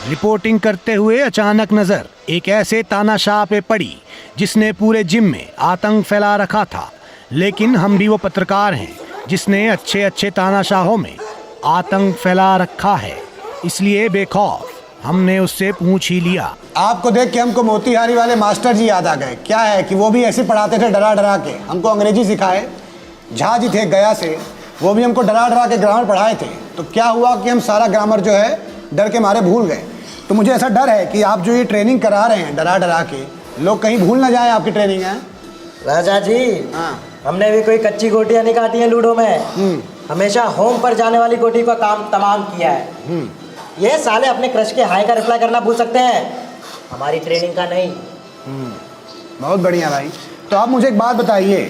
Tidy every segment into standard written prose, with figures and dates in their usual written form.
Reporting करते हुए अचानक नजर एक ऐसे तानाशाह पे पड़ी जिसने पूरे जिम में आतंक फैला रखा था। लेकिन हम भी वो पत्रकार हैं जिसने अच्छे अच्छे तानाशाहों में आतंक फैला रखा है, इसलिए बेखौफ हमने उससे पूछ ही लिया। आपको देख के हमको मोतीहारी वाले मास्टर जी याद आ गए। क्या है कि वो भी ऐसे पढ़ाते थे डरा डरा के, हमको अंग्रेजी सिखाए। झा जी थे गया से, वो भी हमको डरा डरा के ग्रामर पढ़ाए थे। तो क्या हुआ कि हम सारा ग्रामर जो है डर के मारे भूल गए। तो मुझे ऐसा डर है कि आप जो ये ट्रेनिंग करा रहे हैं डरा डरा के, लोग कहीं भूल ना जाए आपकी ट्रेनिंग है। राजा जी, हाँ, हमने भी कोई कच्ची गोटियां नहीं काटी हैं लूडो में। हमेशा होम पर जाने वाली गोटी का काम तमाम किया है। ये साले अपने क्रश के हाई का रिप्लाई करना भूल सकते हैं, हमारी ट्रेनिंग का नहीं। बहुत बढ़िया भाई। तो आप मुझे एक बात बताइए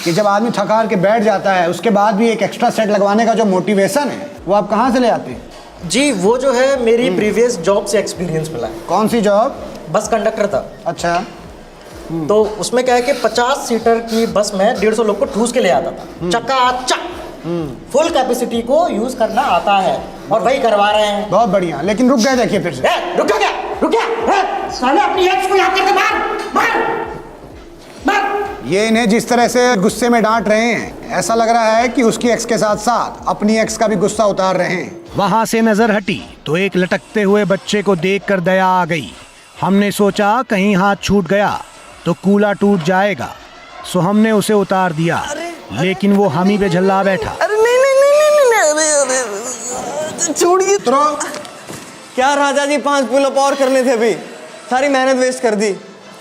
कि जब आदमी थक हार के बैठ जाता है उसके बाद भी एक एक्स्ट्रा सेट लगवाने का जो मोटिवेशन है वो आप कहाँ से ले आते हैं? जी वो जो है मेरी प्रीवियस जॉब से एक्सपीरियंस मिला है। कौन सी जॉब? बस कंडक्टर था। अच्छा। तो उसमें क्या है कि 50 सीटर की बस में 150 लोग को ठूस के ले आता था, चकाचक। फुल कैपेसिटी को यूज करना आता है और वही करवा रहे हैं। बहुत बढ़िया। लेकिन रुक गए देखिए फिर से। रुक गया, रुक गया। साले अपनी एक्स को याद करके मार मार मार। ये इन्हें जिस तरह से गुस्से में डांट रहे हैं, ऐसा लग रहा है कि उसकी एक्स के साथ साथ अपनी एक्स का भी गुस्सा उतार रहे हैं। वहां से नजर हटी तो एक लटकते हुए बच्चे को देखकर दया आ गई। हमने सोचा कहीं हाथ छूट गया तो कूला टूट जाएगा, सो हमने उसे उतार दिया। लेकिन वो हम ही पे झल्ला बैठा। अरे नहीं, छोड़िए। क्या राजा जी, 5 पुल-अप और करने थे, अभी सारी मेहनत वेस्ट कर दी।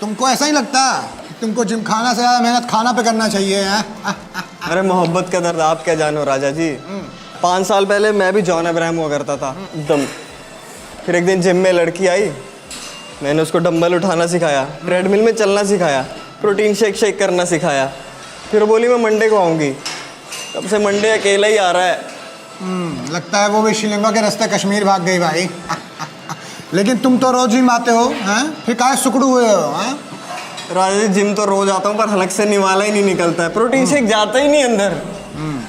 तुमको ऐसा ही लगता कि तुमको जिम खाना से ज्यादा मेहनत खाना पे करना चाहिए है? अरे मोहब्बत का दर्द आप क्या जानो राजा जी। 5 साल पहले मैं भी जॉन अब्राहम हुआ करता था एकदम। फिर एक दिन जिम में लड़की आई, मैंने उसको डंबल उठाना सिखाया, ट्रेडमिल में चलना सिखाया, प्रोटीन शेक करना सिखाया। फिर बोली मैं मंडे को आऊँगी। तब से मंडे अकेला ही आ रहा है। लगता है वो भी श्रीलंका के रास्ते कश्मीर भाग गई भाई। लेकिन तुम तो रोज जिम आते हो हैं, फिर काहे सुकड़ू हुए हो हैं? राजा जी जिम तो रोज आता हूँ पर हलक से निवाला ही नहीं निकलता है, प्रोटीन शेक जाता ही नहीं अंदर।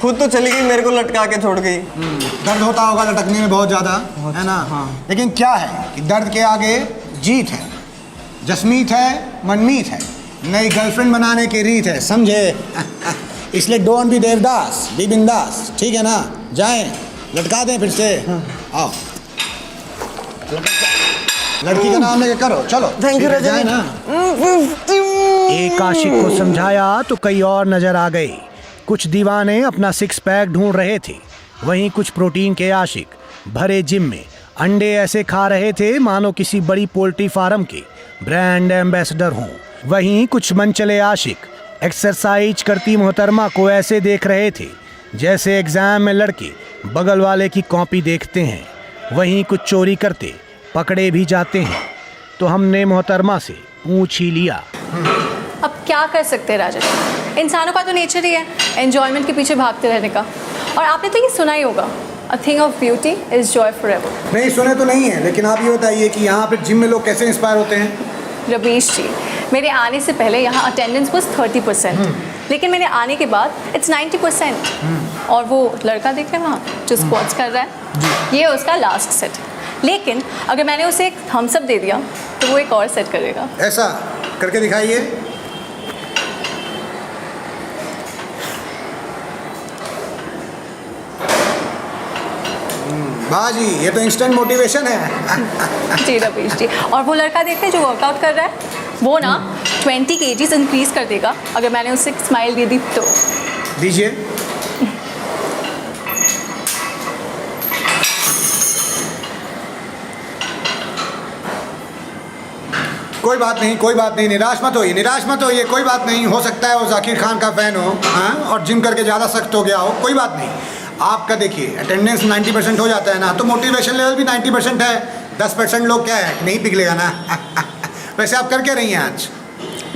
खुद तो चली गई, मेरे को लटका के छोड़ गई। दर्द होता होगा लटकने में बहुत ज़्यादा, है ना? हाँ। लेकिन क्या है कि दर्द के आगे जीत है, जसमीत है, मनमीत है, नई गर्लफ्रेंड बनाने की रीत है, समझे? इसलिए डोंट बी देवदास, बी बिंदास, ठीक है ना? जाएं, लटका दें फिर से। आओ, लड़की का नाम लेके करो, चलो। थैंक यू राजा जाए ना। एक आशिक को समझाया तो कई और नजर आ गए। कुछ दीवाने अपना 6 पैक ढूंढ रहे थे, वहीं कुछ प्रोटीन के आशिक भरे जिम में अंडे ऐसे खा रहे थे मानो किसी बड़ी पोल्ट्री फार्म के ब्रांड एम्बेसडर हों। वहीं कुछ मनचले आशिक एक्सरसाइज करती मोहतरमा को ऐसे देख रहे थे जैसे एग्जाम में लड़के बगल वाले की कॉपी देखते हैं। वहीं कुछ चोरी करते पकड़े भी जाते हैं। तो हमने मोहतरमा से पूछ ही लिया। अब क्या कर सकते हैं राजा जी, इंसानों का तो नेचर ही है एंजॉयमेंट के पीछे भागते रहने का। और आपने तो ये सुना ही होगा, a thing of beauty is Joy forever. नहीं सुने तो नहीं है, लेकिन आप ये बताइए कि यहाँ पे जिम में लोग कैसे इंस्पायर होते हैं? रमेश जी, मेरे आने से पहले यहाँ अटेंडेंस बस 30%, लेकिन मेरे आने के बाद इट्स 90%। और वो लड़का देख रहे हैं वहाँ जो स्क्वाट्स कर रहा है, ये उसका लास्ट सेट। लेकिन अगर मैंने उसे एक थम्स अप दे दिया तो वो एक और सेट करेगा। ऐसा करके दिखाइए। बाजी, ये तो इंस्टेंट मोटिवेशन है। जी रमेश जी, और वो लड़का देखते हैं जो वर्कआउट कर रहा है, वो ना 20 kgs इंक्रीज कर देगा अगर मैंने उसे स्माइल दे दी तो। दीजिए। कोई बात नहीं, कोई बात नहीं, निराश मत होइए, निराश मत होइए, कोई बात नहीं। हो सकता है वो जाकिर खान का फैन हो, हाँ, और जिम करके ज़्यादा सख्त हो गया हो, कोई बात नहीं। आपका देखिए अटेंडेंस 90% हो जाता है ना, तो मोटिवेशन लेवल भी 90% है। 10% लोग क्या है, नहीं पिघलेगा ना। वैसे आप कर क्या रही हैं आज?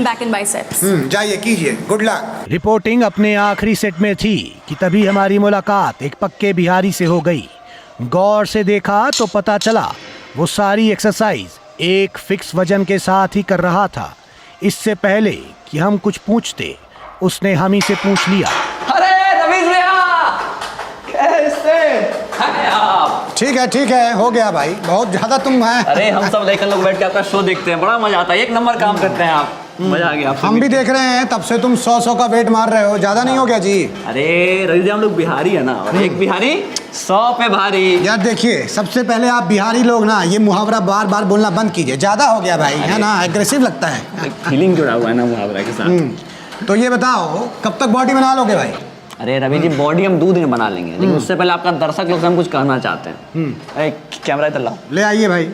Back and biceps. जाइए कीजिए, गुड लक। रिपोर्टिंग अपने आखिरी सेट में थी कि तभी हमारी मुलाकात एक पक्के बिहारी से हो गई। गौर से देखा तो पता चला वो सारी एक्सरसाइज एक फिक्स वजन के साथ ही कर रहा था। इससे पहले कि हम कुछ पूछते, उसने हम ही से पूछ लिया। अरे रवीश भैया, कैसे हैं आप? ठीक है, हो गया भाई, बहुत ज़्यादा तुम हैं। अरे हम सब लेकर लोग बैठ के आपका शो देखते हैं, बड़ा मजा आता है, एक नंबर काम करते हैं आप, मजा आ गया आपसे। हम भी देख रहे हैं, तब से तुम 100 का वेट मार रहे हो, ज़्यादा नहीं हो गया जी? अरे रवि जी हम लोग बिहारी है ना, और एक बिहारी 100 पे भारी। यार देखिए, सबसे पहले आप बिहारी लोग ना ये मुहावरा बार बार बोलना बंद कीजिए, ज़्यादा हो गया भाई, है ना, एग्रेसिव लगता है। फीलिंग जुड़ा हुआ है ना मुहावरा के साथ। तो ये बताओ कब तक बॉडी बना लोगे भाई? अरे रवि जी बॉडी हम 2 दिन में बना लेंगे, लेकिन उससे पहले आपका दर्शक लोग से हम कुछ कहना चाहते हैं। अरे कैमरा इधर लाओ। ले आइए भाई।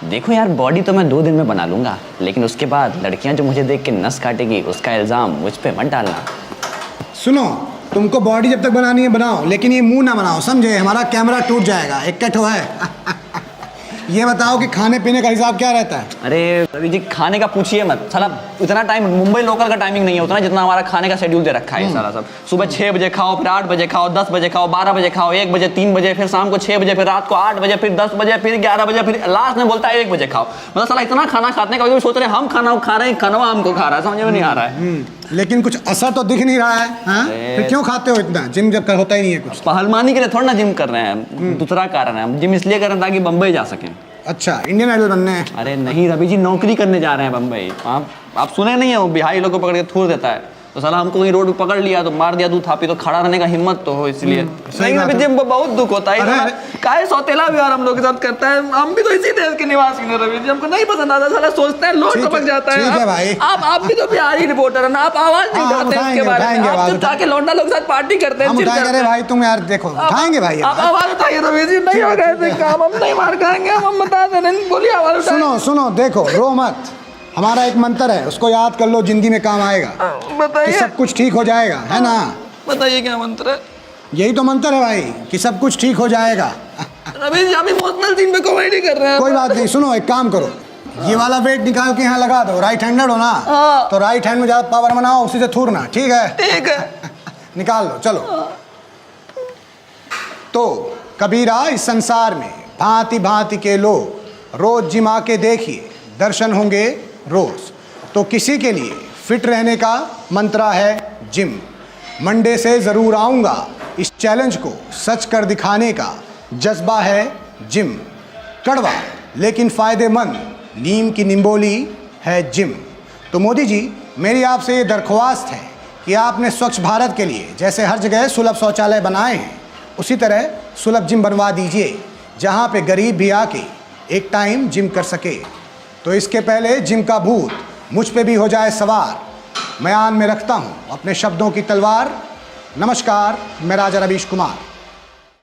देखो यार, बॉडी तो मैं 2 दिन में बना लूंगा, लेकिन उसके बाद लड़कियां जो मुझे देख के नस काटेगी उसका इल्जाम मुझ पे मत डालना। सुनो, तुमको बॉडी जब तक बनानी है बनाओ, लेकिन ये मुंह ना बनाओ, समझे? हमारा कैमरा टूट जाएगा, एक कट हुआ है। ये बताओ कि खाने पीने का हिसाब क्या रहता है? अरे रवि जी खाने का पूछिए मत, साला इतना टाइम मुंबई लोकल का टाइमिंग नहीं है उतना जितना हमारा खाने का शेड्यूल दे रखा है सारा सब। सुबह 6 बजे खाओ, फिर 8 बजे खाओ, 10 बजे खाओ, 12 बजे खाओ, 1 बजे, 3 बजे, फिर शाम को 6 बजे, फिर रात को 8 बजे, फिर 10 बजे, फिर 11 बजे, फिर लास्ट में बोलता है 1 बजे खाओ। मतलब साला इतना खाना खाते हैं, कभी सोच रहे हम खाना खा रहे हैं, खाना हमको खा रहा है, समझ में नहीं आ रहा है। लेकिन कुछ असर तो दिख नहीं रहा है, हाँ? फिर क्यों खाते हो इतना? जिम जब होता ही नहीं है कुछ। पहलवानी के लिए थोड़ा ना जिम कर रहे हैं, दूसरा कारण है, हम जिम इसलिए कर रहे हैं ताकि बम्बई जा सकें। अच्छा, इंडियन आइडल बनने हैं? अरे नहीं रवि जी, नौकरी करने जा रहे हैं बम्बई। आप सुने नहीं है, वो बिहारी लोग को पकड़ के थूर देता है, तो साला हमको कहीं रोड पे पकड़ लिया तो मार दिया, 2 थापी, तो खड़ा रहने का हिम्मत तो हो, इसलिए। नहीं रवि जी बहुत दुख होता है, काहे सौतेला व्यवहार हम लोग के साथ करता है। हम भी तो इसी देश के निवासी हैं रवि जी, हमको नहीं पसंद आता, साला सोचते हैं लोग टपक जाता है। ठीक है भाई। आप भी तो बिहारी रिपोर्टर है ना, आप आवाज नहीं उठाते इसके बारे में, आप तो जाके लौंडा लोग साथ पार्टी करते हैं। हम उठाएंगे भाई, तुम यार देखो, उठाएंगे भाई। आप आवाज उठाइए रवि जी, नहीं होगा ऐसे काम, हम नहीं मार खाएंगे, हम बता दे रहे हैं, बोलिए आवाज उठाइए। सुनो, देखो, रो मत, हमारा एक मंत्र है, उसको याद कर लो, जिंदगी में काम आएगा, बताइए। कि सब कुछ ठीक हो जाएगा, है ना? बताइए क्या मंत्र है? यही तो मंत्र है भाई, कि सब कुछ ठीक हो जाएगा। रवि जी आप इमोशनल सीन पे कॉमेडी कर रहे हैं। कोई बात नहीं, सुनो एक काम करो, ये वाला वेट निकाल के यहाँ लगा दो, राइट हैंडेड हो ना, तो राइट हैंड में ज्यादा पावर बनाओ, उसी से थूरना, ठीक है? ठीक है। निकाल लो, चलो। तो कबीरा, इस संसार में भांति भांति के लोग, रोज जिम आके देखिए, दर्शन होंगे रोज। तो किसी के लिए फिट रहने का मंत्र है जिम। मंडे से ज़रूर आऊँगा, इस चैलेंज को सच कर दिखाने का जज्बा है जिम। कड़वा लेकिन फ़ायदेमंद नीम की निम्बोली है जिम। तो मोदी जी, मेरी आपसे ये दरख्वास्त है कि आपने स्वच्छ भारत के लिए जैसे हर जगह सुलभ शौचालय बनाए हैं, उसी तरह सुलभ जिम बनवा दीजिए, जहाँ पे गरीब भी आके एक टाइम जिम कर सके। तो इसके पहले जिम का भूत मुझ पे भी हो जाए सवार, मैं आन में रखता हूँ अपने शब्दों की तलवार। नमस्कार, मैं राजा रवीश कुमार।